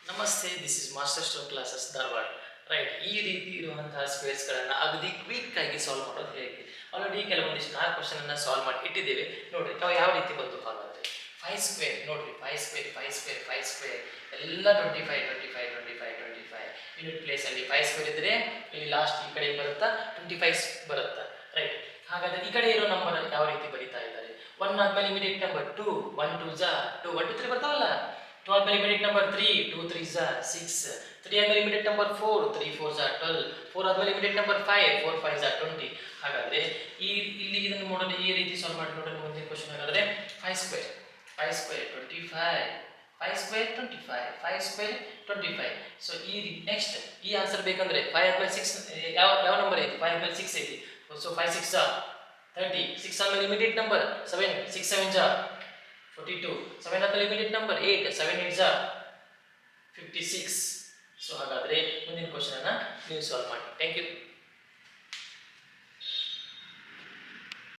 ನಮಸ್ತೆ, this is master stone classes Dharwad. Right, ಈ ರೀತಿ ಇರುವಂತಹ ಸ್ಕ್ವೇರ್ಸ್ಗಳನ್ನು ಅಗದಿ ಕ್ವಿಕ್ ಆಗಿ ಸಾಲ್ವ್ ಮಾಡೋದು ಹೇಗೆ? ಆಲ್ರೆಡಿ ಕೆಲವೊಂದಿಷ್ಟು 4 ಕ್ವಶನ್ ಸಾಲ್ವ್ ಮಾಡಿ ಇಟ್ಟಿದ್ದೇವೆ. ನೋಡ್ರಿ ನಾವು ಯಾವ ರೀತಿ ಬಂತು ಹಾಗಾದ್ರೆ. 5 ಸ್ಕ್ವೇರ್ ನೋಡ್ರಿ, 5 ಸ್ಕ್ವೇರ್ ಎಲ್ಲ 25 ಯೂನಿಟ್ ಪ್ಲೇಸ್ ಅಲ್ಲಿ 5 ಸ್ಕ್ವೇರ್ ಇದ್ರೆ ಇಲ್ಲಿ ಲಾಸ್ಟ್ ಈ ಕಡೆ ಬರುತ್ತಾ 25 ಬರುತ್ತಾ. ರೈಟ್, ಹಾಗಾದ್ರೆ ಈ ಕಡೆ ಇರೋ ನಂಬರ್ ಯಾವ ರೀತಿ ಬರೀತಾ ಇದ್ದಾರೆ? 1 ಆದ್ಮೇಲೆ ಇಮಿಡಿಯೇಟ್ ನಂಬರ್ 2, 1 2 2 1 2 3 ಬರ್ತಾವಲ್ಲ. 2 ಆದ್ಮೇಲೆ ಇಮಿಡಿಯೇಟ್ ನಂಬರ್ 3, 2 3 6, 3 ಆದ್ಮೇಲೆ ಇಮಿಡಿಯೇಟ್ ನಂಬರ್ 4, 3 4 12, 4 ಆದ್ಮೇಲೆ ಇಮಿಡಿಯೇಟ್ ನಂಬರ್ 5, 4 5 20. ಹಾಗಾದ್ರೆ ಇಲ್ಲಿ ಇದನ್ನು ನೋಡಲು ಈ ರೀತಿ ಸಾಲ್ವ್ ಮಾಡಿ ನೋಡಲು ಮುಂದಿನ ಕ್ವಶನ್ ಹಾಗಾದ್ರೆ 5 ಸ್ಕ್ವೇರ್ 25, 5 ಸ್ಕ್ವೇರ್ 25, 5 ಸ್ಕ್ವೇರ್ 25. ಸೊ ಈ ನೆಕ್ಸ್ಟ್ ಈ ಆನ್ಸರ್ ಬೇಕಂದ್ರೆ 5 ಆದ್ಮೇಲೆ 6 ಯಾವ ನಂಬರ್ ಐತಿ? 5 ಆದ್ಮೇಲೆ 6 ಐತಿ. ಸೊ 5 6 30, 6 ಆದ್ಮೇಲೆ ಇಮಿಡಿಯೇಟ್ ನಂಬರ್ 7, 6 7 42, 7 ಆದ್ಮೇಲೆ ಇಮಿಡಿಯೇಟ್ ನಂಬರ್ 8, 7 8 56. ಸೊ ಹಾಗಾದ್ರೆ ಮುಂದಿನ ಕ್ವಶನ್ ಅನ್ನ ನೀವು ಸಾಲ್ವ್ ಮಾಡಿ. Thank you.